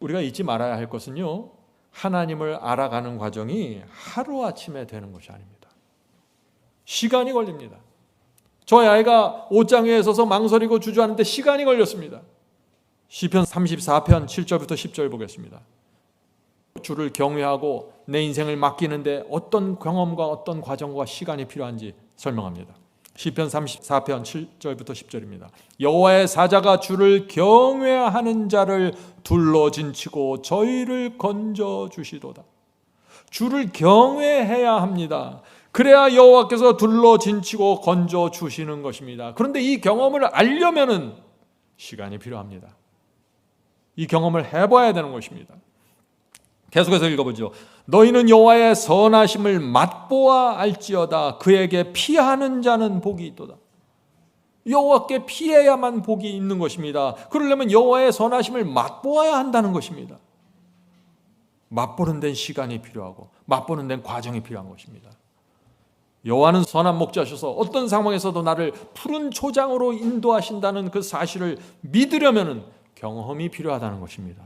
우리가 잊지 말아야 할 것은요, 하나님을 알아가는 과정이 하루아침에 되는 것이 아닙니다. 시간이 걸립니다. 저희 아이가 옷장 위에 서서 망설이고 주저하는데 시간이 걸렸습니다. 시편 34편 7절부터 10절 보겠습니다. 주를 경외하고 내 인생을 맡기는데 어떤 경험과 어떤 과정과 시간이 필요한지 설명합니다. 시편 34편 7절부터 10절입니다. 여호와의 사자가 주를 경외하는 자를 둘러진치고 저희를 건져주시도다. 주를 경외해야 합니다. 그래야 여호와께서 둘러진치고 건져주시는 것입니다. 그런데 이 경험을 알려면은 시간이 필요합니다. 이 경험을 해봐야 되는 것입니다. 계속해서 읽어보죠. 너희는 여호와의 선하심을 맛보아 알지어다. 그에게 피하는 자는 복이 있도다. 여호와께 피해야만 복이 있는 것입니다. 그러려면 여호와의 선하심을 맛보아야 한다는 것입니다. 맛보는 데는 시간이 필요하고 맛보는 데는 과정이 필요한 것입니다. 여호와는 선한 목자셔서 어떤 상황에서도 나를 푸른 초장으로 인도하신다는 그 사실을 믿으려면 경험이 필요하다는 것입니다.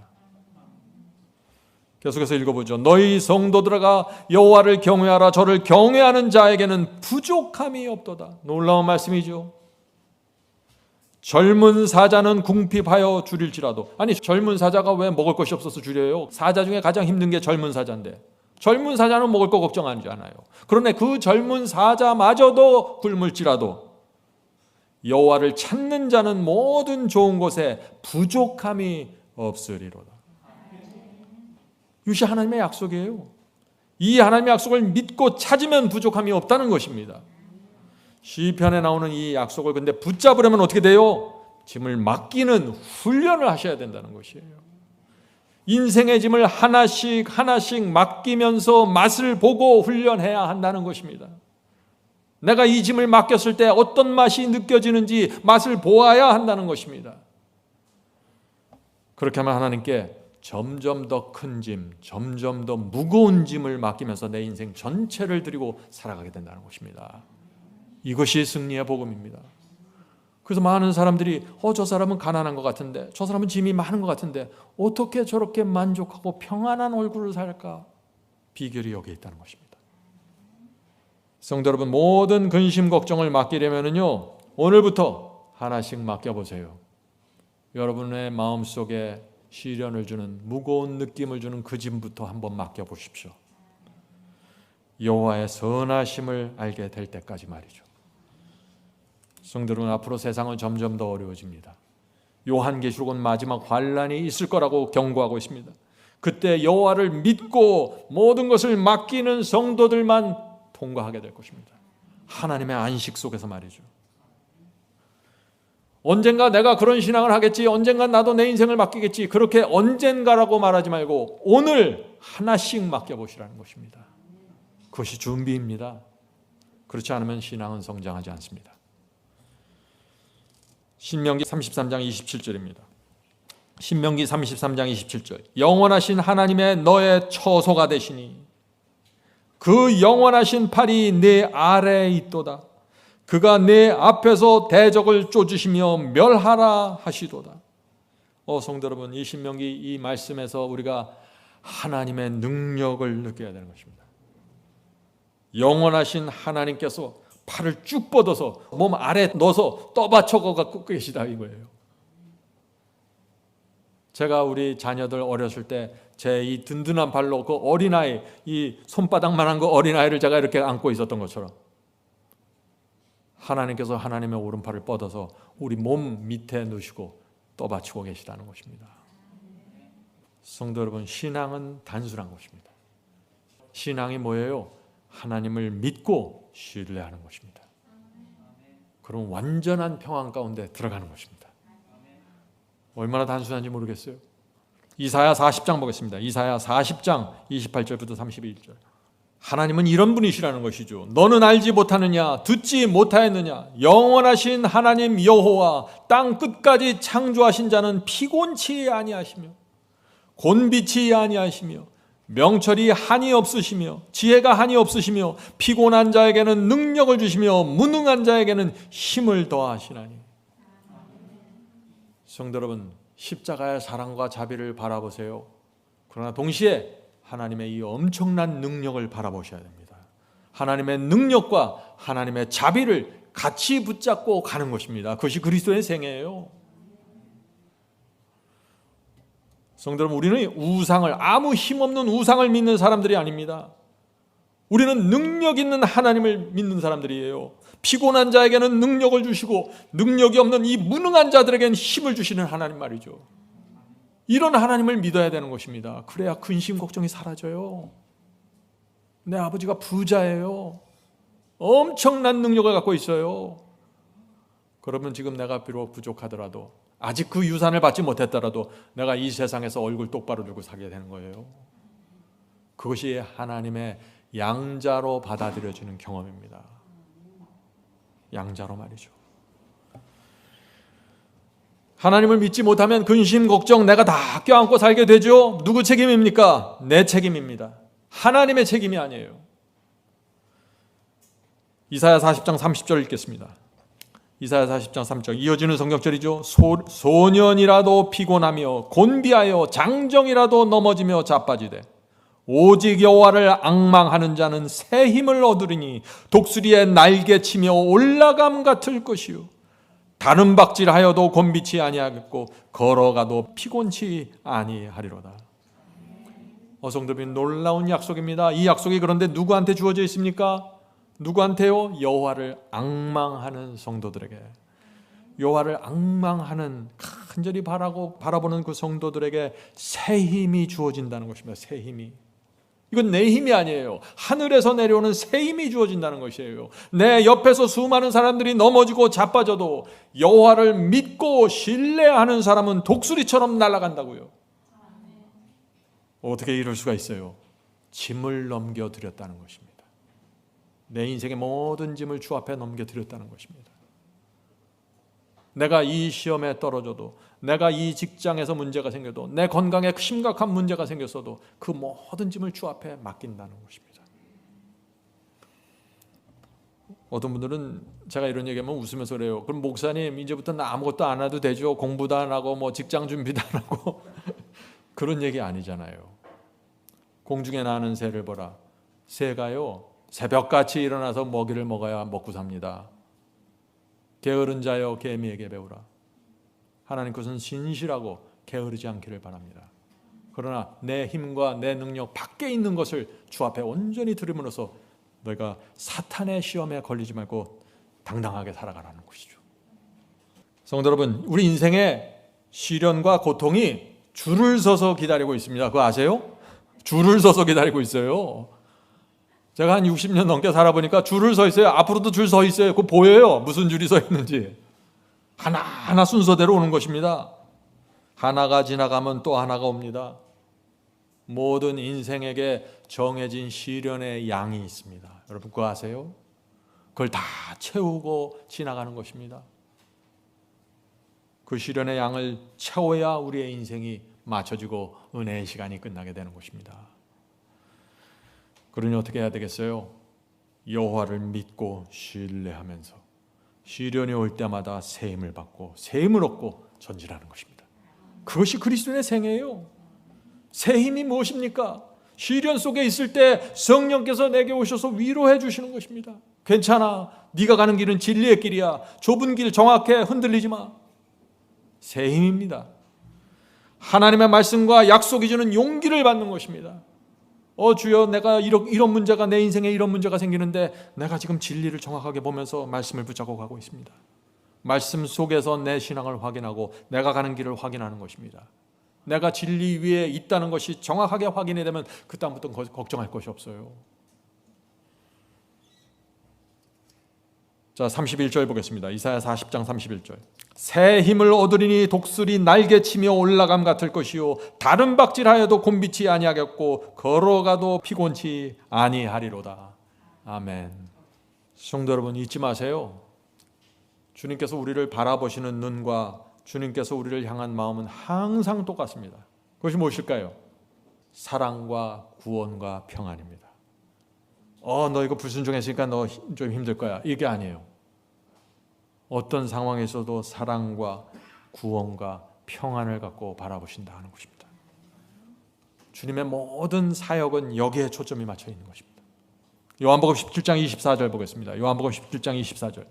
계속해서 읽어보죠. 너희 성도들아 여호와를 경외하라. 저를 경외하는 자에게는 부족함이 없도다. 놀라운 말씀이죠. 젊은 사자는 궁핍하여 줄일지라도, 아니 젊은 사자가 왜 먹을 것이 없어서 줄여요? 사자 중에 가장 힘든 게 젊은 사자인데 젊은 사자는 먹을 거 걱정하지 않아요. 그런데 그 젊은 사자마저도 굶을지라도 여호와를 찾는 자는 모든 좋은 곳에 부족함이 없으리로다. 이것이 하나님의 약속이에요. 이 하나님의 약속을 믿고 찾으면 부족함이 없다는 것입니다. 시편에 나오는 이 약속을 근데 붙잡으려면 어떻게 돼요? 짐을 맡기는 훈련을 하셔야 된다는 것이에요. 인생의 짐을 하나씩 맡기면서 맛을 보고 훈련해야 한다는 것입니다. 내가 이 짐을 맡겼을 때 어떤 맛이 느껴지는지 맛을 보아야 한다는 것입니다. 그렇게 하면 하나님께 점점 더 큰 짐, 점점 더 무거운 짐을 맡기면서 내 인생 전체를 드리고 살아가게 된다는 것입니다. 이것이 승리의 복음입니다. 그래서 많은 사람들이 저 사람은 가난한 것 같은데, 저 사람은 짐이 많은 것 같은데 어떻게 저렇게 만족하고 평안한 얼굴을 살까? 비결이 여기에 있다는 것입니다. 성도 여러분, 모든 근심 걱정을 맡기려면요, 오늘부터 하나씩 맡겨보세요. 여러분의 마음속에 시련을 주는, 무거운 느낌을 주는 그 짐부터 한번 맡겨보십시오. 여호와의 선하심을 알게 될 때까지 말이죠. 성도들은 앞으로 세상은 점점 더 어려워집니다. 요한계시록은 마지막 환란이 있을 거라고 경고하고 있습니다. 그때 여호와를 믿고 모든 것을 맡기는 성도들만 통과하게 될 것입니다. 하나님의 안식 속에서 말이죠. 언젠가 내가 그런 신앙을 하겠지, 언젠가 나도 내 인생을 맡기겠지, 그렇게 언젠가라고 말하지 말고 오늘 하나씩 맡겨보시라는 것입니다. 그것이 준비입니다. 그렇지 않으면 신앙은 성장하지 않습니다. 신명기 33장 27절입니다. 신명기 33장 27절. 영원하신 하나님의 너의 처소가 되시니 그 영원하신 팔이 내 아래에 있도다. 그가 내 앞에서 대적을 쫓으시며 멸하라 하시도다. 성도 여러분, 이 신명기 이 말씀에서 우리가 하나님의 능력을 느껴야 되는 것입니다. 영원하신 하나님께서 팔을 쭉 뻗어서 몸 아래 넣어서 떠받쳐 갖고 계시다 이거예요. 제가 우리 자녀들 어렸을 때 제 이 든든한 발로 그 어린아이, 이 손바닥만한 그 어린아이를 제가 이렇게 안고 있었던 것처럼 하나님께서 하나님의 오른팔을 뻗어서 우리 몸 밑에 넣으시고 떠받치고 계시다는 것입니다. 성도 여러분, 신앙은 단순한 것입니다. 신앙이 뭐예요? 하나님을 믿고 신뢰하는 것입니다. 그럼 완전한 평안 가운데 들어가는 것입니다. 얼마나 단순한지 모르겠어요. 이사야 40장 보겠습니다. 이사야 40장 28절부터 31절. 하나님은 이런 분이시라는 것이죠. 너는 알지 못하느냐? 듣지 못하였느냐? 영원하신 하나님 여호와 땅 끝까지 창조하신 자는 피곤치 아니하시며 곤비치 아니하시며 명철이 한이 없으시며 지혜가 한이 없으시며 피곤한 자에게는 능력을 주시며 무능한 자에게는 힘을 더하시나니. 성도 여러분, 십자가의 사랑과 자비를 바라보세요. 그러나 동시에 하나님의 이 엄청난 능력을 바라보셔야 됩니다. 하나님의 능력과 하나님의 자비를 같이 붙잡고 가는 것입니다. 그것이 그리스도의 생애예요. 성도 여러분, 우리는 우상을, 아무 힘없는 우상을 믿는 사람들이 아닙니다. 우리는 능력 있는 하나님을 믿는 사람들이에요. 피곤한 자에게는 능력을 주시고 능력이 없는 이 무능한 자들에게는 힘을 주시는 하나님 말이죠. 이런 하나님을 믿어야 되는 것입니다. 그래야 근심 걱정이 사라져요. 내 아버지가 부자예요. 엄청난 능력을 갖고 있어요. 그러면 지금 내가 비록 부족하더라도, 아직 그 유산을 받지 못했더라도 내가 이 세상에서 얼굴 똑바로 들고 살게 되는 거예요. 그것이 하나님의 양자로 받아들여지는 경험입니다. 양자로 말이죠. 하나님을 믿지 못하면 근심, 걱정 내가 다 껴안고 살게 되죠. 누구 책임입니까? 내 책임입니다. 하나님의 책임이 아니에요. 이사야 40장 30절 읽겠습니다. 이사야 40장 3절 이어지는 성경절이죠. 소년이라도 피곤하며 곤비하여 장정이라도 넘어지며 자빠지되 오직 여호와를 앙망하는 자는 새 힘을 얻으리니 독수리의 날개치며 올라감 같을 것이요 다른 박질하여도 곤비치 아니하겠고 걸어가도 피곤치 아니하리로다. 성도님, 놀라운 약속입니다. 이 약속이 그런데 누구한테 주어져 있습니까? 누구한테요? 여호와를 앙망하는 성도들에게. 여호와를 앙망하는, 간절히 바라보는 그 성도들에게 새 힘이 주어진다는 것입니다. 새 힘이. 이건 내 힘이 아니에요. 하늘에서 내려오는 새 힘이 주어진다는 것이에요. 내 옆에서 수많은 사람들이 넘어지고 자빠져도 여호와를 믿고 신뢰하는 사람은 독수리처럼 날아간다고요. 어떻게 이럴 수가 있어요? 짐을 넘겨드렸다는 것입니다. 내 인생의 모든 짐을 주 앞에 넘겨드렸다는 것입니다. 내가 이 시험에 떨어져도, 내가 이 직장에서 문제가 생겨도, 내 건강에 심각한 문제가 생겼어도 그 모든 짐을 주 앞에 맡긴다는 것입니다. 어떤 분들은 제가 이런 얘기하면 웃으면서 그래요. 그럼 목사님, 이제부터 나 아무것도 안 해도 되죠? 공부도 안 하고 뭐 직장 준비도 안 하고 그런 얘기 아니잖아요. 공중에 나는 새를 보라. 새가요, 새벽같이 일어나서 먹이를 먹어야 먹고 삽니다. 게으른 자여 개미에게 배우라. 하나님께서는 신실하고 게으르지 않기를 바랍니다. 그러나 내 힘과 내 능력 밖에 있는 것을 주 앞에 온전히 드림으로써 너희가 사탄의 시험에 걸리지 말고 당당하게 살아가라는 것이죠. 성도 여러분, 우리 인생에 시련과 고통이 줄을 서서 기다리고 있습니다. 그거 아세요? 줄을 서서 기다리고 있어요. 제가 한 60년 넘게 살아보니까 줄을 서 있어요. 앞으로도 줄 서 있어요. 그거 보여요. 무슨 줄이 서 있는지. 하나하나 순서대로 오는 것입니다. 하나가 지나가면 또 하나가 옵니다. 모든 인생에게 정해진 시련의 양이 있습니다. 여러분 그거 아세요? 그걸 다 채우고 지나가는 것입니다. 그 시련의 양을 채워야 우리의 인생이 맞춰지고 은혜의 시간이 끝나게 되는 것입니다. 그러니 어떻게 해야 되겠어요? 여호와를 믿고 신뢰하면서 시련이 올 때마다 새 힘을 받고 새 힘을 얻고 전진하는 것입니다. 그것이 그리스도의 생애예요. 새 힘이 무엇입니까? 시련 속에 있을 때 성령께서 내게 오셔서 위로해 주시는 것입니다. 괜찮아. 네가 가는 길은 진리의 길이야. 좁은 길 정확해. 흔들리지 마. 새 힘입니다. 하나님의 말씀과 약속이 주는 용기를 받는 것입니다. 주여, 내가 이런 문제가, 내 인생에 이런 문제가 생기는데 내가 지금 진리를 정확하게 보면서 말씀을 붙잡고 가고 있습니다. 말씀 속에서 내 신앙을 확인하고 내가 가는 길을 확인하는 것입니다. 내가 진리 위에 있다는 것이 정확하게 확인이 되면 그다음부터는 걱정할 것이 없어요. 자, 31절 보겠습니다. 이사야 40장 31절. 새 힘을 얻으리니 독수리 날개치며 올라감 같을 것이요 다른 박질하여도 곤비치 아니하겠고 걸어가도 피곤치 아니하리로다. 아멘. 성도 여러분, 잊지 마세요. 주님께서 우리를 바라보시는 눈과 주님께서 우리를 향한 마음은 항상 똑같습니다. 그것이 무엇일까요? 사랑과 구원과 평안입니다. 너 이거 불순종했으니까 너 좀 힘들 거야. 이게 아니에요. 어떤 상황에서도 사랑과 구원과 평안을 갖고 바라보신다 하는 것입니다. 주님의 모든 사역은 여기에 초점이 맞춰 있는 것입니다. 요한복음 17장 24절 보겠습니다. 요한복음 17장 24절.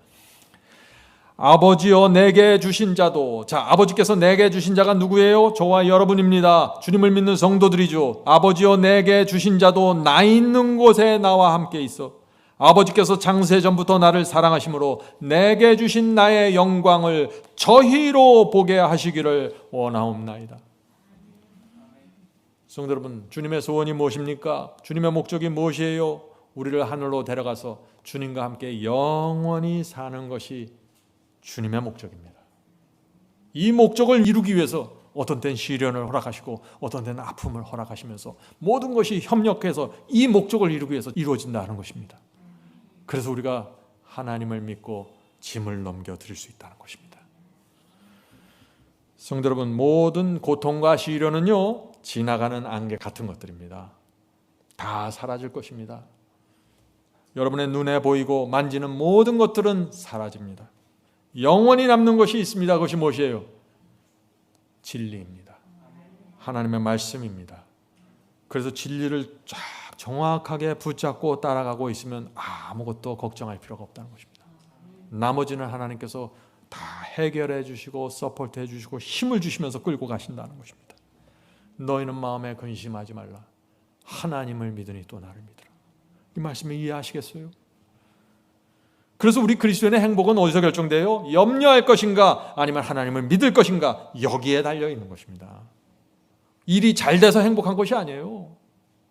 아버지여 내게 주신 자도, 자, 아버지께서 내게 주신 자가 누구예요? 저와 여러분입니다. 주님을 믿는 성도들이죠. 아버지여 내게 주신 자도 나 있는 곳에 나와 함께 있어 아버지께서 창세 전부터 나를 사랑하심으로 내게 주신 나의 영광을 저희로 보게 하시기를 원하옵나이다. 성도 여러분, 주님의 소원이 무엇입니까? 주님의 목적이 무엇이에요? 우리를 하늘로 데려가서 주님과 함께 영원히 사는 것이 주님의 목적입니다. 이 목적을 이루기 위해서 어떤 때는 시련을 허락하시고 어떤 때는 아픔을 허락하시면서 모든 것이 협력해서 이 목적을 이루기 위해서 이루어진다는 것입니다. 그래서 우리가 하나님을 믿고 짐을 넘겨드릴 수 있다는 것입니다. 성도 여러분, 모든 고통과 시련은요, 지나가는 안개 같은 것들입니다. 다 사라질 것입니다. 여러분의 눈에 보이고 만지는 모든 것들은 사라집니다. 영원히 남는 것이 있습니다. 그것이 무엇이에요? 진리입니다. 하나님의 말씀입니다. 그래서 진리를 쫙 정확하게 붙잡고 따라가고 있으면 아무것도 걱정할 필요가 없다는 것입니다. 나머지는 하나님께서 다 해결해 주시고 서포트해 주시고 힘을 주시면서 끌고 가신다는 것입니다. 너희는 마음에 근심하지 말라. 하나님을 믿으니 또 나를 믿으라. 이 말씀을 이해하시겠어요? 그래서 우리 그리스도인의 행복은 어디서 결정돼요? 염려할 것인가 아니면 하나님을 믿을 것인가, 여기에 달려 있는 것입니다. 일이 잘 돼서 행복한 것이 아니에요.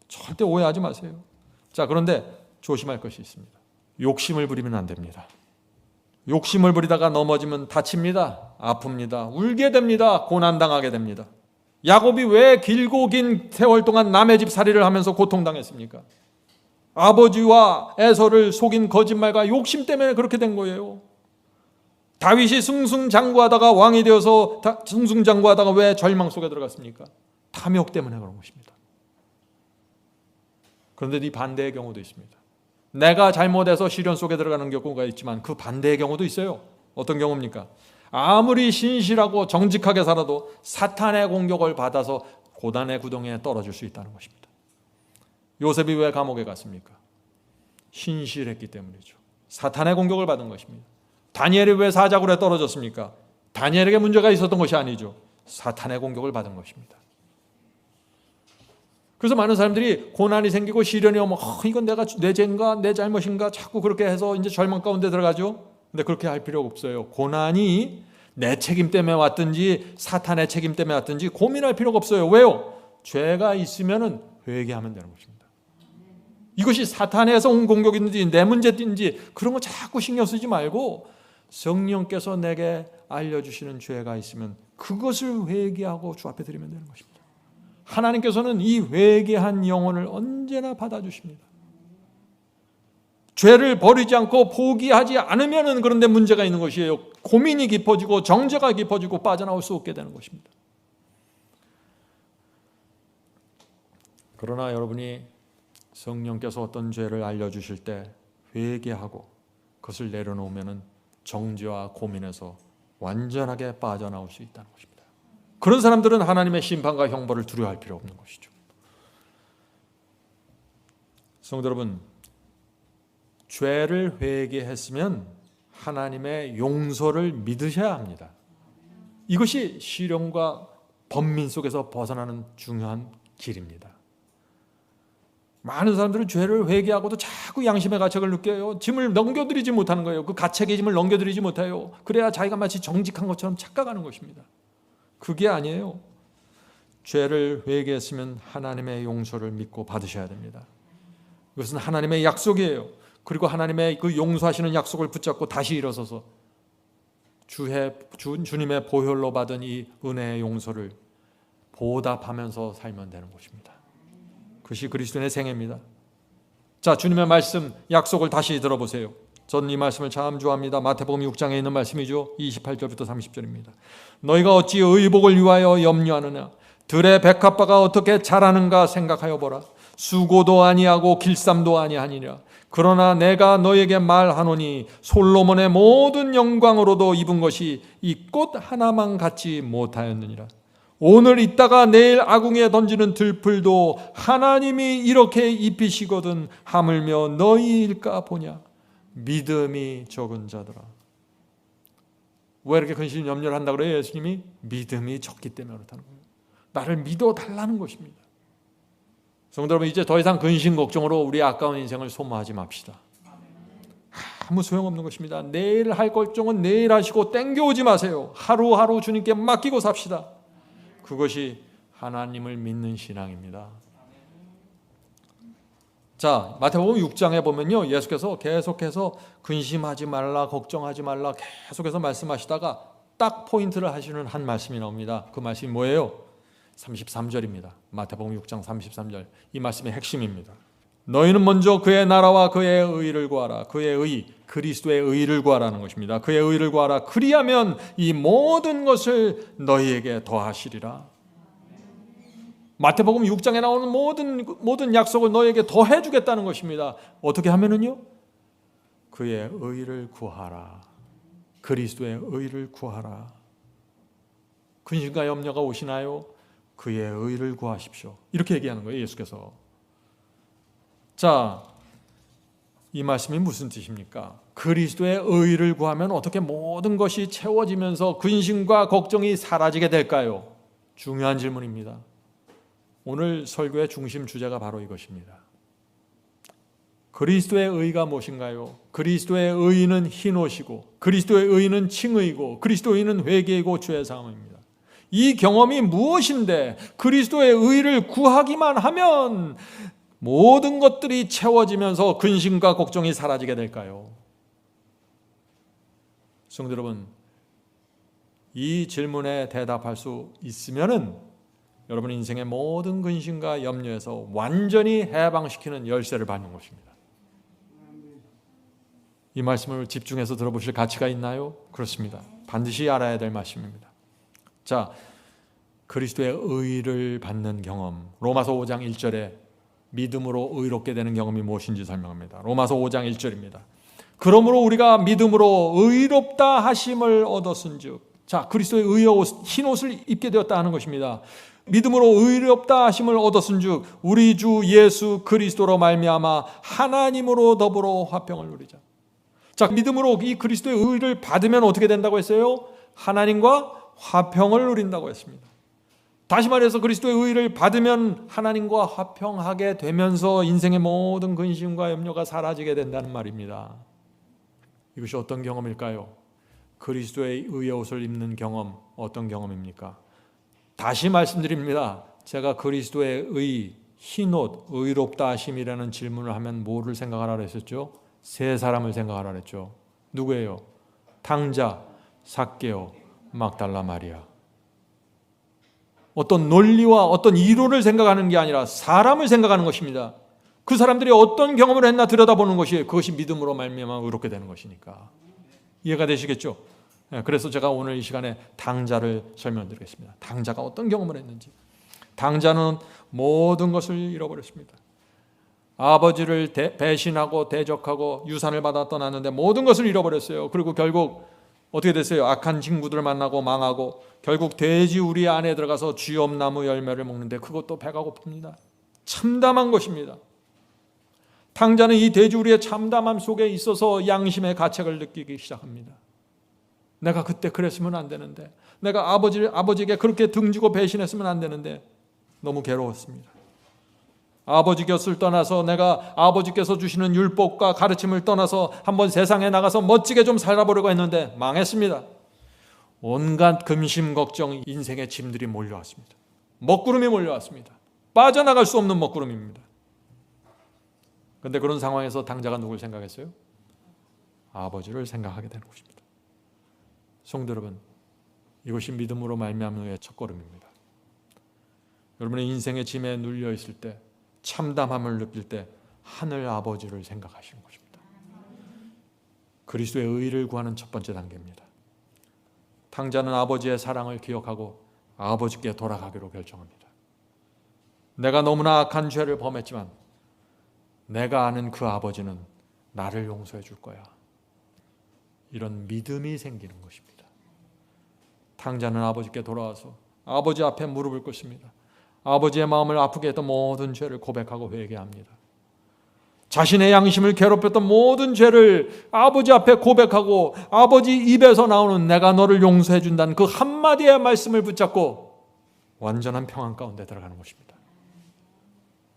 절대 오해하지 마세요. 자, 그런데 조심할 것이 있습니다. 욕심을 부리면 안 됩니다. 욕심을 부리다가 넘어지면 다칩니다. 아픕니다. 울게 됩니다. 고난당하게 됩니다. 야곱이 왜 길고 긴 세월 동안 남의 집 살이를 하면서 고통당했습니까? 아버지와 에서를 속인 거짓말과 욕심 때문에 그렇게 된 거예요. 다윗이 승승장구하다가 왕이 되어서 승승장구하다가 왜 절망 속에 들어갔습니까? 탐욕 때문에 그런 것입니다. 그런데 이 반대의 경우도 있습니다. 내가 잘못해서 시련 속에 들어가는 경우가 있지만 그 반대의 경우도 있어요. 어떤 경우입니까? 아무리 신실하고 정직하게 살아도 사탄의 공격을 받아서 고난의 구덩이에 떨어질 수 있다는 것입니다. 요셉이 왜 감옥에 갔습니까? 신실했기 때문이죠. 사탄의 공격을 받은 것입니다. 다니엘이 왜 사자굴에 떨어졌습니까? 다니엘에게 문제가 있었던 것이 아니죠. 사탄의 공격을 받은 것입니다. 그래서 많은 사람들이 고난이 생기고 시련이 오면 이건 내가 내 죄인가 내 잘못인가 자꾸 그렇게 해서 이제 절망 가운데 들어가죠. 근데 그렇게 할 필요가 없어요. 고난이 내 책임 때문에 왔든지 사탄의 책임 때문에 왔든지 고민할 필요가 없어요. 왜요? 죄가 있으면 회개하면 되는 것입니다. 이것이 사탄에서 온 공격인지 내 문제인지 그런 거 자꾸 신경 쓰지 말고 성령께서 내게 알려주시는 죄가 있으면 그것을 회개하고 주 앞에 드리면 되는 것입니다. 하나님께서는 이 회개한 영혼을 언제나 받아주십니다. 죄를 버리지 않고 포기하지 않으면 그런데 문제가 있는 것이에요. 고민이 깊어지고 정죄가 깊어지고 빠져나올 수 없게 되는 것입니다. 그러나 여러분이 성령께서 어떤 죄를 알려주실 때 회개하고 그것을 내려놓으면 정죄와 고민에서 완전하게 빠져나올 수 있다는 것입니다. 그런 사람들은 하나님의 심판과 형벌을 두려워할 필요 없는 것이죠. 성도 여러분, 죄를 회개했으면 하나님의 용서를 믿으셔야 합니다. 이것이 시련과 번민 속에서 벗어나는 중요한 길입니다. 많은 사람들은 죄를 회개하고도 자꾸 양심의 가책을 느껴요. 짐을 넘겨드리지 못하는 거예요. 그 가책의 짐을 넘겨드리지 못해요. 그래야 자기가 마치 정직한 것처럼 착각하는 것입니다. 그게 아니에요. 죄를 회개했으면 하나님의 용서를 믿고 받으셔야 됩니다. 이것은 하나님의 약속이에요. 그리고 하나님의 그 용서하시는 약속을 붙잡고 다시 일어서서 주님의 보혈로 받은 이 은혜의 용서를 보답하면서 살면 되는 것입니다. 그것이 그리스도인의 생애입니다. 자, 주님의 말씀 약속을 다시 들어보세요. 저는 이 말씀을 참 좋아합니다. 마태복음 6장에 있는 말씀이죠. 28절부터 30절입니다. 너희가 어찌 의복을 위하여 염려하느냐? 들의 백합화가 어떻게 자라는가 생각하여 보라. 수고도 아니하고 길쌈도 아니하니라. 그러나 내가 너에게 말하노니 솔로몬의 모든 영광으로도 입은 것이 이 꽃 하나만 갖지 못하였느니라. 오늘 있다가 내일 아궁이에 던지는 들풀도 하나님이 이렇게 입히시거든 하물며 너희일까 보냐. 믿음이 적은 자들아. 왜 이렇게 근심 염려를 한다고 그래요? 예수님이 믿음이 적기 때문에 그렇다는 거예요. 나를 믿어달라는 것입니다. 성도 여러분, 이제 더 이상 근심 걱정으로 우리 아까운 인생을 소모하지 맙시다. 아무 소용없는 것입니다. 내일 할 걱정은 내일 하시고 땡겨오지 마세요. 하루하루 주님께 맡기고 삽시다. 그것이 하나님을 믿는 신앙입니다. 자, 마태복음 6장에 보면요, 예수께서 계속해서 근심하지 말라, 걱정하지 말라 계속해서 말씀하시다가 딱 포인트를 하시는 한 말씀이 나옵니다. 그 말씀이 뭐예요? 33절입니다. 마태복음 6장 33절. 이 말씀의 핵심입니다. 너희는 먼저 그의 나라와 그의 의를 구하라. 그의 의, 그리스도의 의를 구하라는 것입니다. 그의 의를 구하라. 그리하면 이 모든 것을 너희에게 더하시리라. 마태복음 6장에 나오는 모든 약속을 너희에게 더해 주겠다는 것입니다. 어떻게 하면은요? 그의 의를 구하라. 그리스도의 의를 구하라. 근심과 염려가 오시나요? 그의 의를 구하십시오. 이렇게 얘기하는 거예요, 예수께서. 자, 이 말씀이 무슨 뜻입니까? 그리스도의 의를 구하면 어떻게 모든 것이 채워지면서 근심과 걱정이 사라지게 될까요? 중요한 질문입니다. 오늘 설교의 중심 주제가 바로 이것입니다. 그리스도의 의가 무엇인가요? 그리스도의 의는 흰옷이고 그리스도의 의는 칭의이고 그리스도의 의는 회개이고 죄 사함입니다. 이 경험이 무엇인데 그리스도의 의를 구하기만 하면 모든 것들이 채워지면서 근심과 걱정이 사라지게 될까요? 성도 여러분, 이 질문에 대답할 수 있으면은 여러분 인생의 모든 근심과 염려에서 완전히 해방시키는 열쇠를 받는 것입니다. 이 말씀을 집중해서 들어보실 가치가 있나요? 그렇습니다. 반드시 알아야 될 말씀입니다. 자, 그리스도의 의를 받는 경험. 로마서 5장 1절에 믿음으로 의롭게 되는 경험이 무엇인지 설명합니다. 로마서 5장 1절입니다. 그러므로 우리가 믿음으로 의롭다 하심을 얻었은즉, 자, 그리스도의 의의 옷, 흰 옷을 입게 되었다 하는 것입니다. 믿음으로 의롭다 하심을 얻었은즉 우리 주 예수 그리스도로 말미암아 하나님으로 더불어 화평을 누리자. 자, 믿음으로 이 그리스도의 의를 받으면 어떻게 된다고 했어요? 하나님과 화평을 누린다고 했습니다. 다시 말해서 그리스도의 의를 받으면 하나님과 화평하게 되면서 인생의 모든 근심과 염려가 사라지게 된다는 말입니다. 이것이 어떤 경험일까요? 그리스도의 의의 옷을 입는 경험, 어떤 경험입니까? 다시 말씀드립니다. 제가 그리스도의 의, 흰옷, 의롭다 하심이라는 질문을 하면 뭐를 생각하라 그랬었죠? 세 사람을 생각하라 그랬죠. 누구예요? 탕자, 삭개오, 막달라 마리아. 어떤 논리와 어떤 이론을 생각하는 게 아니라 사람을 생각하는 것입니다. 그 사람들이 어떤 경험을 했나 들여다보는 것이 그것이 믿음으로 말미암아 의롭게 되는 것이니까. 이해가 되시겠죠? 그래서 제가 오늘 이 시간에 당자를 설명드리겠습니다. 당자가 어떤 경험을 했는지. 당자는 모든 것을 잃어버렸습니다. 아버지를 배신하고 대적하고 유산을 받아 떠났는데 모든 것을 잃어버렸어요. 그리고 결국 어떻게 됐어요? 악한 친구들을 만나고 망하고 결국 돼지 우리 안에 들어가서 쥐엄나무 열매를 먹는데 그것도 배가 고픕니다. 참담한 것입니다. 탕자는 이 돼지 우리의 참담함 속에 있어서 양심의 가책을 느끼기 시작합니다. 내가 그때 그랬으면 안 되는데, 내가 아버지에게 그렇게 등지고 배신했으면 안 되는데 너무 괴로웠습니다. 아버지 곁을 떠나서 내가 아버지께서 주시는 율법과 가르침을 떠나서 한번 세상에 나가서 멋지게 좀 살아보려고 했는데 망했습니다. 온갖 근심 걱정, 인생의 짐들이 몰려왔습니다. 먹구름이 몰려왔습니다. 빠져나갈 수 없는 먹구름입니다. 그런데 그런 상황에서 당자가 누굴 생각했어요? 아버지를 생각하게 되는 것입니다. 성도 여러분, 이것이 믿음으로 말미암는 첫걸음입니다. 여러분의 인생의 짐에 눌려 있을 때, 참담함을 느낄 때 하늘 아버지를 생각하시는 것입니다. 그리스도의 의를 구하는 첫 번째 단계입니다. 탕자는 아버지의 사랑을 기억하고 아버지께 돌아가기로 결정합니다. 내가 너무나 악한 죄를 범했지만 내가 아는 그 아버지는 나를 용서해 줄 거야. 이런 믿음이 생기는 것입니다. 탕자는 아버지께 돌아와서 아버지 앞에 무릎을 꿇습니다. 아버지의 마음을 아프게 했던 모든 죄를 고백하고 회개합니다. 자신의 양심을 괴롭혔던 모든 죄를 아버지 앞에 고백하고 아버지 입에서 나오는 내가 너를 용서해 준다는 그 한마디의 말씀을 붙잡고 완전한 평안 가운데 들어가는 것입니다.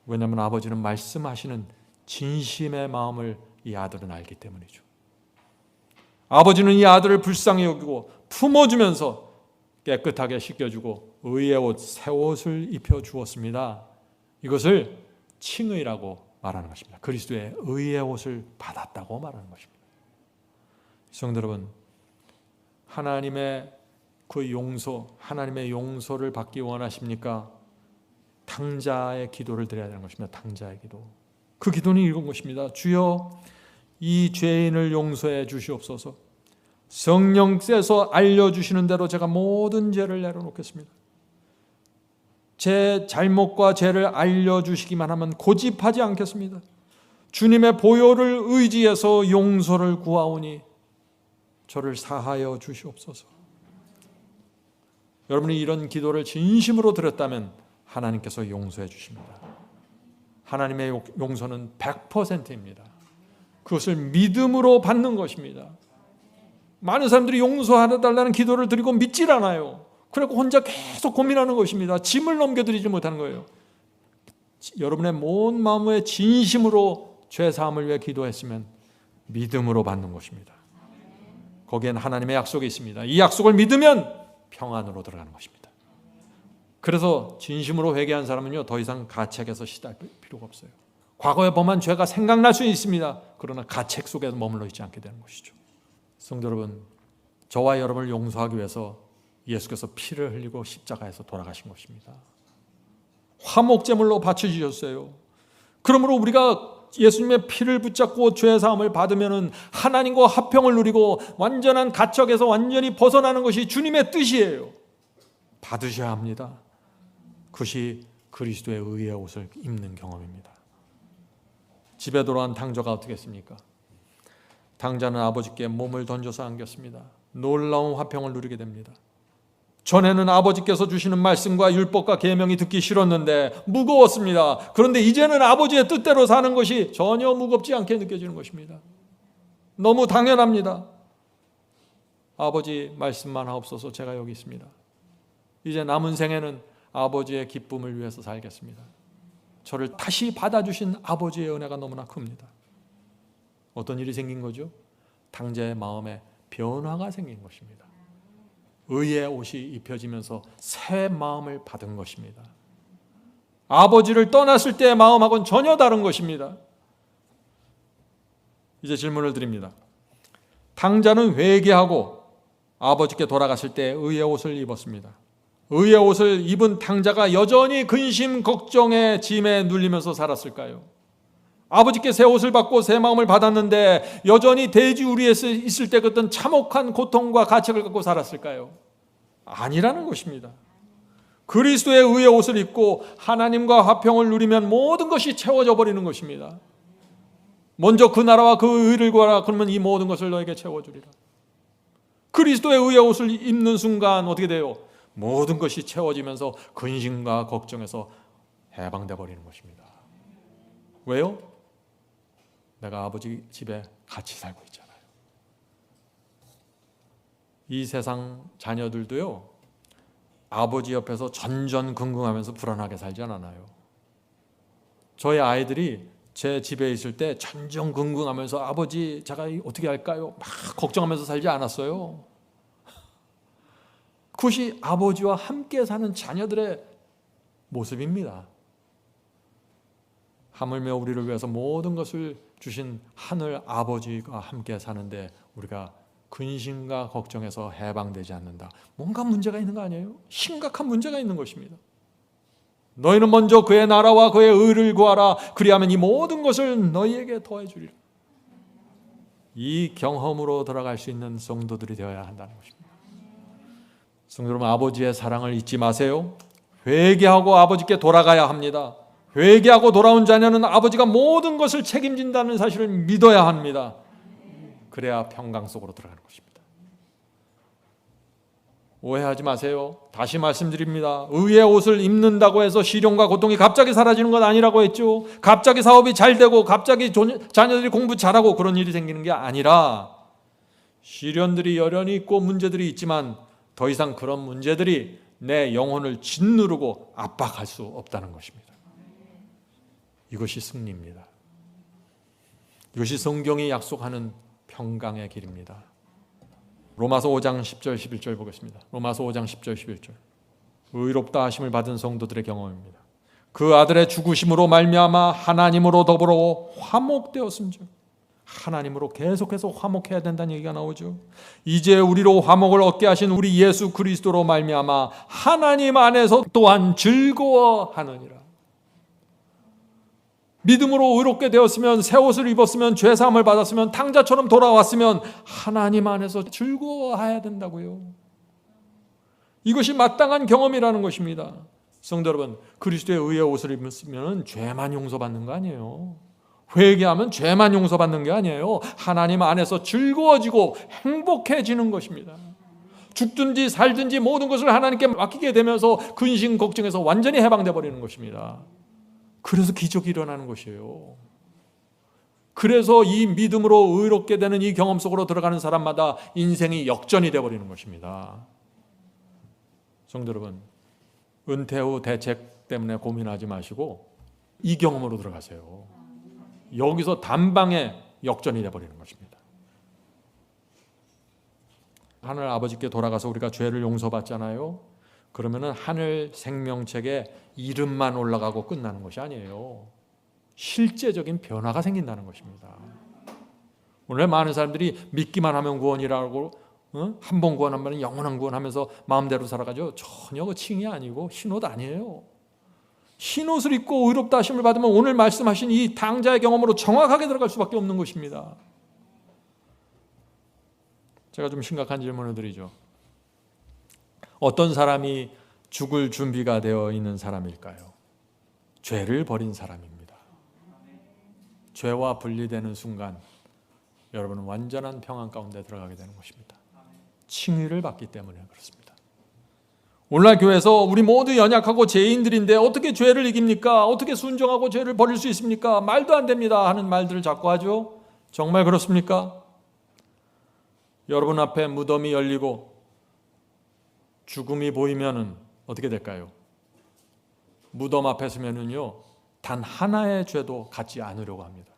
왜냐하면 아버지는 말씀하시는 진심의 마음을 이 아들은 알기 때문이죠. 아버지는 이 아들을 불쌍히 여기고 품어주면서 깨끗하게 씻겨주고 의의 옷, 새 옷을 입혀주었습니다. 이것을 칭의라고 말하는 것입니다. 그리스도의 의의 옷을 받았다고 말하는 것입니다. 성도 여러분, 하나님의 그 용서, 하나님의 용서를 받기 원하십니까? 탕자의 기도를 드려야 되는 것입니다. 탕자의 기도. 그 기도는 이런 것입니다. 주여, 이 죄인을 용서해 주시옵소서. 성령께서 알려주시는 대로 제가 모든 죄를 내려놓겠습니다. 제 잘못과 죄를 알려주시기만 하면 고집하지 않겠습니다. 주님의 보혈을 의지해서 용서를 구하오니 저를 사하여 주시옵소서. 여러분이 이런 기도를 진심으로 드렸다면 하나님께서 용서해 주십니다. 하나님의 용서는 100%입니다. 그것을 믿음으로 받는 것입니다. 많은 사람들이 용서해달라는 기도를 드리고 믿질 않아요. 그래서 혼자 계속 고민하는 것입니다. 짐을 넘겨드리지 못하는 거예요. 여러분의 온 마음의 진심으로 죄사함을 위해 기도했으면 믿음으로 받는 것입니다. 거기엔 하나님의 약속이 있습니다. 이 약속을 믿으면 평안으로 들어가는 것입니다. 그래서 진심으로 회개한 사람은요, 더 이상 가책에서 시달 필요가 없어요. 과거에 범한 죄가 생각날 수 있습니다. 그러나 가책 속에서 머물러 있지 않게 되는 것이죠. 성도 여러분, 저와 여러분을 용서하기 위해서 예수께서 피를 흘리고 십자가에서 돌아가신 것입니다. 화목제물로 바쳐주셨어요. 그러므로 우리가 예수님의 피를 붙잡고 죄사함을 받으면 하나님과 화평을 누리고 완전한 가책에서 완전히 벗어나는 것이 주님의 뜻이에요. 받으셔야 합니다. 그것이 그리스도의 의의 옷을 입는 경험입니다. 집에 돌아온 탕자가 어떻게 했습니까? 탕자는 아버지께 몸을 던져서 안겼습니다. 놀라운 화평을 누리게 됩니다. 전에는 아버지께서 주시는 말씀과 율법과 계명이 듣기 싫었는데 무거웠습니다. 그런데 이제는 아버지의 뜻대로 사는 것이 전혀 무겁지 않게 느껴지는 것입니다. 너무 당연합니다. 아버지 말씀만 하옵소서. 제가 여기 있습니다. 이제 남은 생에는 아버지의 기쁨을 위해서 살겠습니다. 저를 다시 받아주신 아버지의 은혜가 너무나 큽니다. 어떤 일이 생긴 거죠? 탕자의 마음에 변화가 생긴 것입니다. 의의 옷이 입혀지면서 새 마음을 받은 것입니다. 아버지를 떠났을 때의 마음하고는 전혀 다른 것입니다. 이제 질문을 드립니다. 탕자는 회개하고 아버지께 돌아갔을 때 의의 옷을 입었습니다. 의의 옷을 입은 탕자가 여전히 근심 걱정의 짐에 눌리면서 살았을까요? 아버지께 새 옷을 받고 새 마음을 받았는데 여전히 대지우리에 있을 때 그 어떤 참혹한 고통과 가책을 갖고 살았을까요? 아니라는 것입니다. 그리스도의 의의 옷을 입고 하나님과 화평을 누리면 모든 것이 채워져 버리는 것입니다. 먼저 그 나라와 그 의를 구하라. 그러면 이 모든 것을 너에게 채워주리라. 그리스도의 의의 옷을 입는 순간 어떻게 돼요? 모든 것이 채워지면서 근심과 걱정에서 해방돼 버리는 것입니다. 왜요? 내가 아버지 집에 같이 살고 있잖아요. 이 세상 자녀들도요, 아버지 옆에서 전전긍긍하면서 불안하게 살지 않아요. 저희 아이들이 제 집에 있을 때 전전긍긍하면서 아버지 제가 어떻게 할까요? 막 걱정하면서 살지 않았어요. 그것이 아버지와 함께 사는 자녀들의 모습입니다. 하물며 우리를 위해서 모든 것을 주신 하늘 아버지가 함께 사는데 우리가 근심과 걱정에서 해방되지 않는다. 뭔가 문제가 있는 거 아니에요? 심각한 문제가 있는 것입니다. 너희는 먼저 그의 나라와 그의 의를 구하라. 그리하면 이 모든 것을 너희에게 더해 주리라. 이 경험으로 들어갈 수 있는 성도들이 되어야 한다는 것입니다. 성도 여러분, 아버지의 사랑을 잊지 마세요. 회개하고 아버지께 돌아가야 합니다. 회개하고 돌아온 자녀는 아버지가 모든 것을 책임진다는 사실을 믿어야 합니다. 그래야 평강 속으로 들어가는 것입니다. 오해하지 마세요. 다시 말씀드립니다. 의의 옷을 입는다고 해서 시련과 고통이 갑자기 사라지는 건 아니라고 했죠. 갑자기 사업이 잘 되고 갑자기 자녀들이 공부 잘하고 그런 일이 생기는 게 아니라 시련들이 여전히 있고 문제들이 있지만 더 이상 그런 문제들이 내 영혼을 짓누르고 압박할 수 없다는 것입니다. 이것이 승리입니다. 이것이 성경이 약속하는 평강의 길입니다. 로마서 5장 10절 11절 보겠습니다. 로마서 5장 10절 11절. 의롭다 하심을 받은 성도들의 경험입니다. 그 아들의 죽으심으로 말미암아 하나님으로 더불어 화목되었음즉, 하나님으로 계속해서 화목해야 된다는 얘기가 나오죠. 이제 우리로 화목을 얻게 하신 우리 예수 그리스도로 말미암아 하나님 안에서 또한 즐거워하느니라. 믿음으로 의롭게 되었으면, 새 옷을 입었으면, 죄사함을 받았으면, 탕자처럼 돌아왔으면 하나님 안에서 즐거워해야 된다고요. 이것이 마땅한 경험이라는 것입니다. 성도 여러분, 그리스도의 의의 옷을 입으면 죄만 용서받는 거 아니에요. 회개하면 죄만 용서받는 게 아니에요. 하나님 안에서 즐거워지고 행복해지는 것입니다. 죽든지 살든지 모든 것을 하나님께 맡기게 되면서 근심 걱정에서 완전히 해방돼 버리는 것입니다. 그래서 기적이 일어나는 것이에요. 그래서 이 믿음으로 의롭게 되는 이 경험 속으로 들어가는 사람마다 인생이 역전이 되어버리는 것입니다. 성도 여러분, 은퇴 후 대책 때문에 고민하지 마시고 이 경험으로 들어가세요. 여기서 단방에 역전이 되어버리는 것입니다. 하늘 아버지께 돌아가서 우리가 죄를 용서받잖아요. 그러면은 하늘 생명책에 이름만 올라가고 끝나는 것이 아니에요. 실제적인 변화가 생긴다는 것입니다. 오늘 많은 사람들이 믿기만 하면 구원이라고 한 번 구원하면 영원한 구원하면서 마음대로 살아가죠. 전혀 그 칭이 아니고 흰옷 아니에요. 흰옷을 입고 의롭다 하심을 받으면 오늘 말씀하신 이 당자의 경험으로 정확하게 들어갈 수밖에 없는 것입니다. 제가 좀 심각한 질문을 드리죠. 어떤 사람이 죽을 준비가 되어 있는 사람일까요? 죄를 버린 사람입니다. 죄와 분리되는 순간 여러분은 완전한 평안 가운데 들어가게 되는 것입니다. 칭의를 받기 때문에 그렇습니다. 오늘날 교회에서 우리 모두 연약하고 죄인들인데 어떻게 죄를 이깁니까? 어떻게 순종하고 죄를 버릴 수 있습니까? 말도 안 됩니다 하는 말들을 자꾸 하죠. 정말 그렇습니까? 여러분 앞에 무덤이 열리고 죽음이 보이면은 어떻게 될까요? 무덤 앞에 서면은요, 단 하나의 죄도 갖지 않으려고 합니다.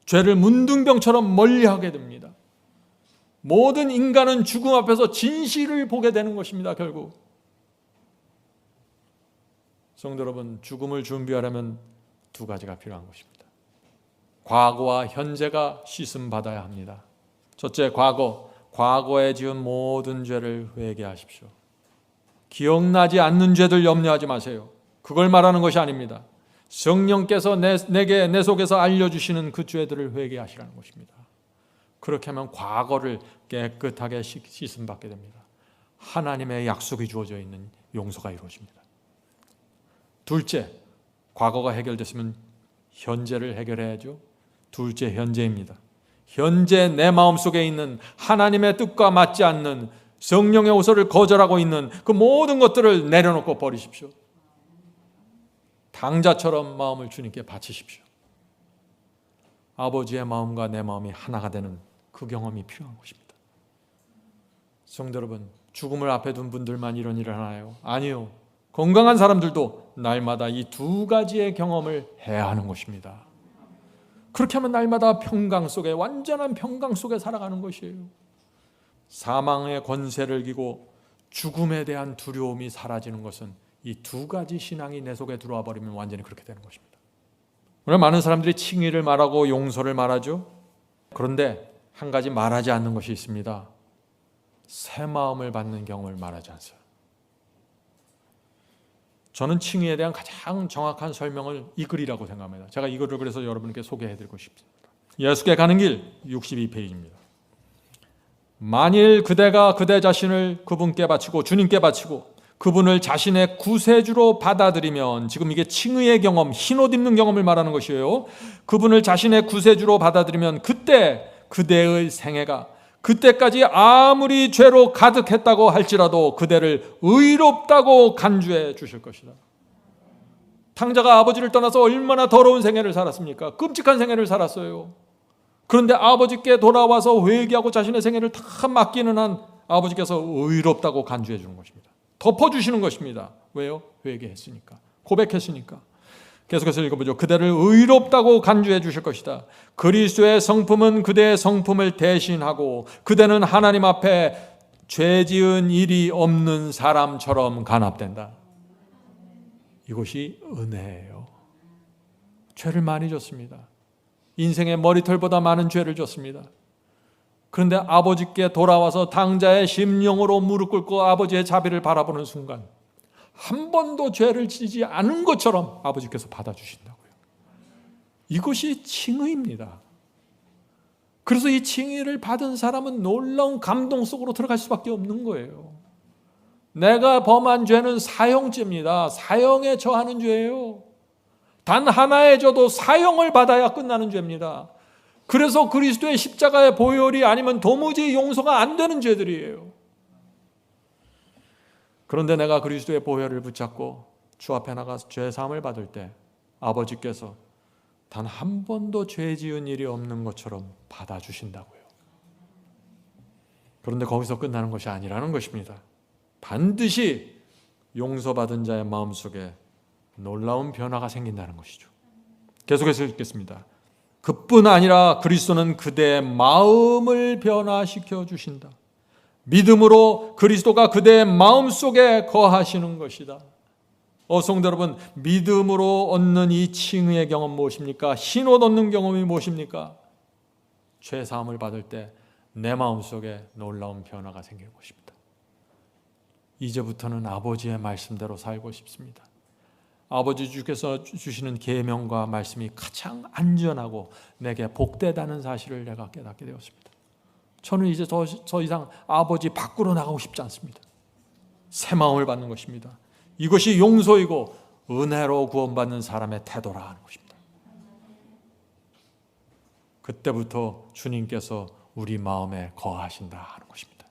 죄를 문둥병처럼 멀리하게 됩니다. 모든 인간은 죽음 앞에서 진실을 보게 되는 것입니다. 결국 성도 여러분, 죽음을 준비하려면 두 가지가 필요한 것입니다. 과거와 현재가 씻음 받아야 합니다. 첫째, 과거에 지은 모든 죄를 회개하십시오. 기억나지 않는 죄들 염려하지 마세요. 그걸 말하는 것이 아닙니다. 성령께서 내 속에서 알려주시는 그 죄들을 회개하시라는 것입니다. 그렇게 하면 과거를 깨끗하게 씻음 받게 됩니다. 하나님의 약속이 주어져 있는 용서가 이루어집니다. 둘째, 과거가 해결됐으면 현재를 해결해야죠. 둘째, 현재입니다. 현재 내 마음속에 있는 하나님의 뜻과 맞지 않는 성령의 호소를 거절하고 있는 그 모든 것들을 내려놓고 버리십시오. 당자처럼 마음을 주님께 바치십시오. 아버지의 마음과 내 마음이 하나가 되는 그 경험이 필요한 것입니다. 성도 여러분, 죽음을 앞에 둔 분들만 이런 일을 하나요? 아니요. 건강한 사람들도 날마다 이 두 가지의 경험을 해야 하는 것입니다. 그렇게 하면 날마다 평강 속에, 완전한 평강 속에 살아가는 것이에요. 사망의 권세를 기고 죽음에 대한 두려움이 사라지는 것은 이 두 가지 신앙이 내 속에 들어와 버리면 완전히 그렇게 되는 것입니다. 오늘 많은 사람들이 칭의를 말하고 용서를 말하죠. 그런데 한 가지 말하지 않는 것이 있습니다. 새 마음을 받는 경험을 말하지 않아요. 저는 칭의에 대한 가장 정확한 설명을 이 글이라고 생각합니다. 제가 이 글을 그래서 여러분께 소개해드리고 싶습니다. 예수께 가는 길 62페이지입니다. 만일 그대가 그대 자신을 그분께 바치고 주님께 바치고 그분을 자신의 구세주로 받아들이면, 지금 이게 칭의의 경험, 흰옷 입는 경험을 말하는 것이에요. 그분을 자신의 구세주로 받아들이면 그때 그대의 생애가, 그때까지 아무리 죄로 가득했다고 할지라도 그대를 의롭다고 간주해 주실 것이다. 탕자가 아버지를 떠나서 얼마나 더러운 생애를 살았습니까? 끔찍한 생애를 살았어요. 그런데 아버지께 돌아와서 회개하고 자신의 생애를 다 맡기는 한 아버지께서 의롭다고 간주해 주는 것입니다. 덮어주시는 것입니다. 왜요? 회개했으니까, 고백했으니까. 계속해서 읽어보죠. 그대를 의롭다고 간주해 주실 것이다. 그리스도의 성품은 그대의 성품을 대신하고 그대는 하나님 앞에 죄 지은 일이 없는 사람처럼 간합된다. 이것이 은혜예요. 죄를 많이 졌습니다. 인생의 머리털보다 많은 죄를 졌습니다. 그런데 아버지께 돌아와서 당자의 심령으로 무릎 꿇고 아버지의 자비를 바라보는 순간 한 번도 죄를 지지 않은 것처럼 아버지께서 받아주신다고요. 이것이 칭의입니다. 그래서 이 칭의를 받은 사람은 놀라운 감동 속으로 들어갈 수밖에 없는 거예요. 내가 범한 죄는 사형죄입니다. 사형에 처하는 죄예요. 단 하나의 죄도 사형을 받아야 끝나는 죄입니다. 그래서 그리스도의 십자가의 보혈이 아니면 도무지 용서가 안 되는 죄들이에요. 그런데 내가 그리스도의 보혈을 붙잡고 주 앞에 나가서 죄 사함을 받을 때 아버지께서 단 한 번도 죄 지은 일이 없는 것처럼 받아주신다고요. 그런데 거기서 끝나는 것이 아니라는 것입니다. 반드시 용서받은 자의 마음속에 놀라운 변화가 생긴다는 것이죠. 계속해서 읽겠습니다. 그뿐 아니라 그리스도는 그대의 마음을 변화시켜 주신다. 믿음으로 그리스도가 그대의 마음속에 거하시는 것이다. 성도 여러분, 믿음으로 얻는 이 칭의의 경험 무엇입니까? 흰옷 얻는 경험이 무엇입니까? 죄 사함을 받을 때 내 마음속에 놀라운 변화가 생기는 것입니다. 이제부터는 아버지의 말씀대로 살고 싶습니다. 아버지 주께서 주시는 계명과 말씀이 가장 안전하고 내게 복되다는 사실을 내가 깨닫게 되었습니다. 저는 이제 더 이상 아버지 밖으로 나가고 싶지 않습니다. 새 마음을 받는 것입니다. 이것이 용서이고 은혜로 구원받는 사람의 태도라 하는 것입니다. 그때부터 주님께서 우리 마음에 거하신다 하는 것입니다.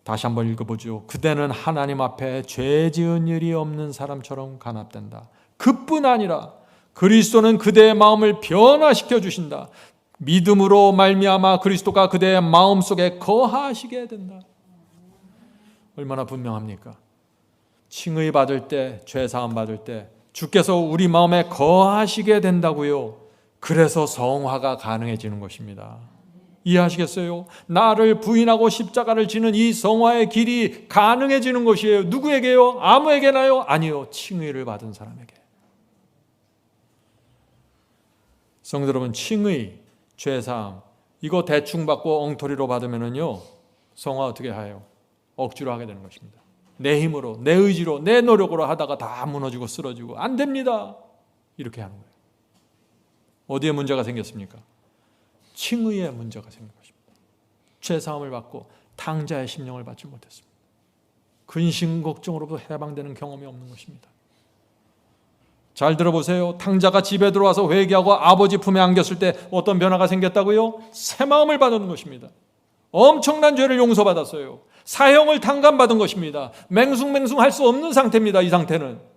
다시 한번 읽어보죠. 그대는 하나님 앞에 죄 지은 일이 없는 사람처럼 간합된다. 그뿐 아니라 그리스도는 그대의 마음을 변화시켜 주신다. 믿음으로 말미암아 그리스도가 그대의 마음속에 거하시게 된다. 얼마나 분명합니까? 칭의 받을 때, 죄 사함 받을 때 주께서 우리 마음에 거하시게 된다고요. 그래서 성화가 가능해지는 것입니다. 이해하시겠어요? 나를 부인하고 십자가를 지는 이 성화의 길이 가능해지는 것이에요. 누구에게요? 아무에게나요? 아니요. 칭의를 받은 사람에게. 성도 여러분, 칭의, 죄사함 이거 대충 받고 엉터리로 받으면요 성화 어떻게 해요? 억지로 하게 되는 것입니다. 내 힘으로, 내 의지로, 내 노력으로 하다가 다 무너지고 쓰러지고 안 됩니다. 이렇게 하는 거예요. 어디에 문제가 생겼습니까? 칭의에 문제가 생긴 것입니다. 죄사함을 받고 탕자의 심령을 받지 못했습니다. 근심 걱정으로부터 해방되는 경험이 없는 것입니다. 잘 들어보세요. 탕자가 집에 들어와서 회개하고 아버지 품에 안겼을 때 어떤 변화가 생겼다고요? 새 마음을 받는 것입니다. 엄청난 죄를 용서받았어요. 사형을 탕감받은 것입니다. 맹숭맹숭할 수 없는 상태입니다. 이 상태는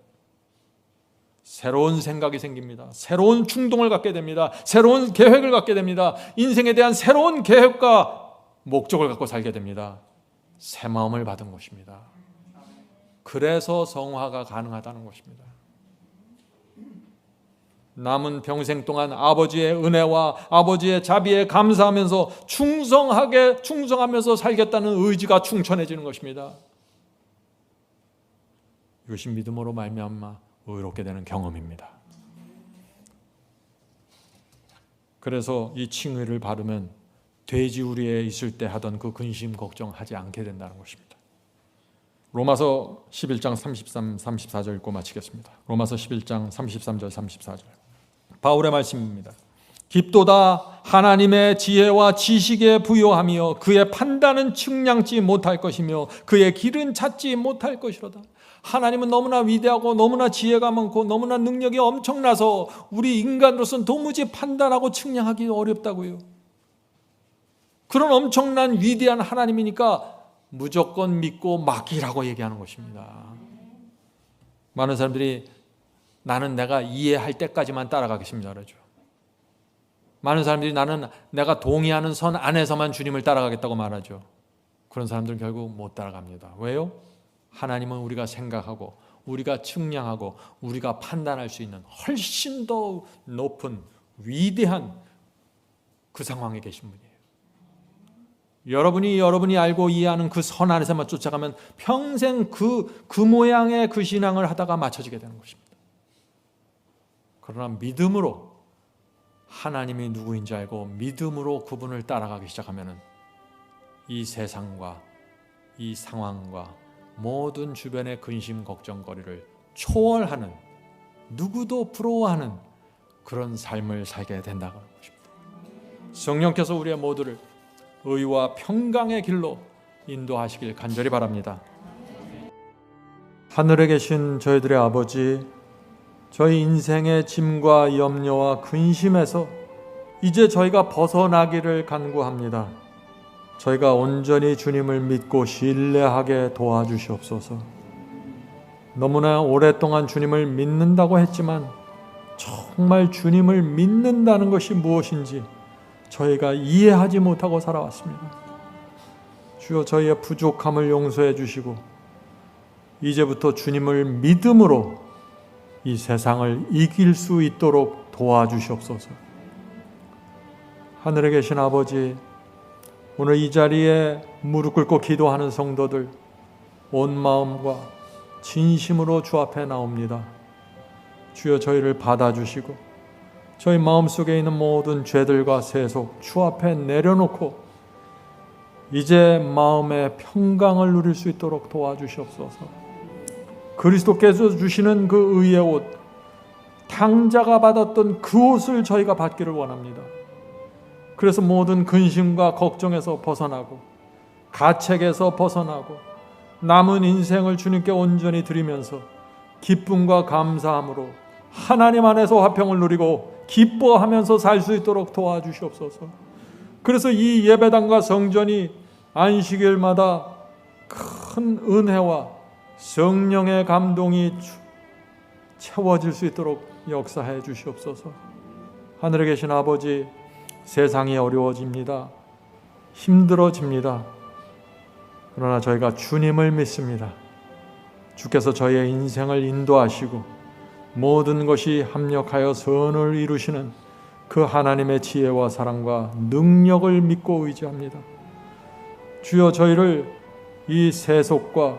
새로운 생각이 생깁니다. 새로운 충동을 갖게 됩니다. 새로운 계획을 갖게 됩니다. 인생에 대한 새로운 계획과 목적을 갖고 살게 됩니다. 새 마음을 받은 것입니다. 그래서 성화가 가능하다는 것입니다. 남은 평생 동안 아버지의 은혜와 아버지의 자비에 감사하면서 충성하면서 살겠다는 의지가 충천해지는 것입니다. 이것이 믿음으로 말미암아 의롭게 되는 경험입니다. 그래서 이 칭의를 받으면 돼지우리에 있을 때 하던 그 근심 걱정하지 않게 된다는 것입니다. 로마서 11장 33, 34절 읽고 마치겠습니다. 로마서 11장 33절 34절 바울의 말씀입니다. 깊도다 하나님의 지혜와 지식에 부요하며 그의 판단은 측량지 못할 것이며 그의 길은 찾지 못할 것이로다. 하나님은 너무나 위대하고 너무나 지혜가 많고 너무나 능력이 엄청나서 우리 인간으로서는 도무지 판단하고 측량하기 어렵다고요. 그런 엄청난 위대한 하나님이니까 무조건 믿고 맡기라고 얘기하는 것입니다. 많은 사람들이 나는 내가 이해할 때까지만 따라가겠습니다 그러죠. 많은 사람들이 나는 내가 동의하는 선 안에서만 주님을 따라가겠다고 말하죠. 그런 사람들은 결국 못 따라갑니다. 왜요? 하나님은 우리가 생각하고 우리가 측량하고 우리가 판단할 수 있는 훨씬 더 높은 위대한 그 상황에 계신 분이에요. 여러분이 알고 이해하는 그 선 안에서만 쫓아가면 평생 그 모양의 그 신앙을 하다가 맞춰지게 되는 것입니다. 그러나 믿음으로 하나님이 누구인지 알고 믿음으로 그분을 따라가기 시작하면 이 세상과 이 상황과 모든 주변의 근심 걱정거리를 초월하는, 누구도 부러워하는 그런 삶을 살게 된다고 하는 것입니다. 성령께서 우리의 모두를 의와 평강의 길로 인도하시길 간절히 바랍니다. 하늘에 계신 저희들의 아버지, 저희 인생의 짐과 염려와 근심에서 이제 저희가 벗어나기를 간구합니다. 저희가 온전히 주님을 믿고 신뢰하게 도와주시옵소서. 너무나 오랫동안 주님을 믿는다고 했지만 정말 주님을 믿는다는 것이 무엇인지 저희가 이해하지 못하고 살아왔습니다. 주여, 저희의 부족함을 용서해 주시고 이제부터 주님을 믿음으로 이 세상을 이길 수 있도록 도와주시옵소서. 하늘에 계신 아버지, 오늘 이 자리에 무릎 꿇고 기도하는 성도들 온 마음과 진심으로 주 앞에 나옵니다. 주여, 저희를 받아주시고 저희 마음속에 있는 모든 죄들과 세속 주 앞에 내려놓고 이제 마음의 평강을 누릴 수 있도록 도와주시옵소서. 그리스도께서 주시는 그 의의 옷, 탕자가 받았던 그 옷을 저희가 받기를 원합니다. 그래서 모든 근심과 걱정에서 벗어나고 가책에서 벗어나고 남은 인생을 주님께 온전히 드리면서 기쁨과 감사함으로 하나님 안에서 화평을 누리고 기뻐하면서 살 수 있도록 도와주시옵소서. 그래서 이 예배당과 성전이 안식일마다 큰 은혜와 성령의 감동이 채워질 수 있도록 역사해 주시옵소서. 하늘에 계신 아버지, 세상이 어려워집니다. 힘들어집니다. 그러나 저희가 주님을 믿습니다. 주께서 저희의 인생을 인도하시고 모든 것이 합력하여 선을 이루시는 그 하나님의 지혜와 사랑과 능력을 믿고 의지합니다. 주여, 저희를 이 세속과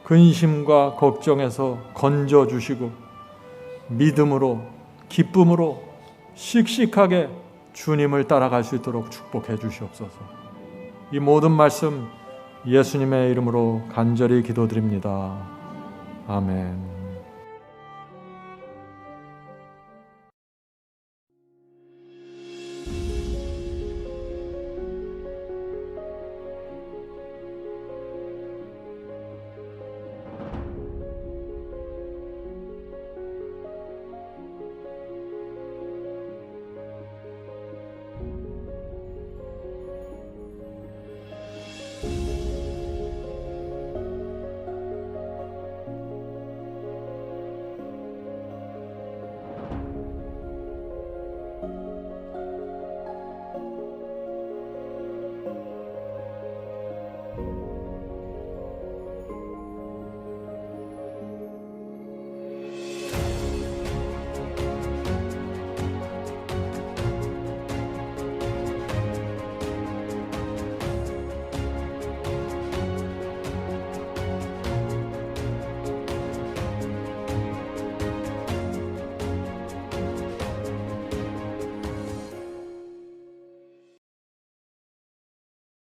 근심과 걱정에서 건져주시고 믿음으로 기쁨으로 씩씩하게 주님을 따라갈 수 있도록 축복해 주시옵소서. 이 모든 말씀 예수님의 이름으로 간절히 기도드립니다. 아멘.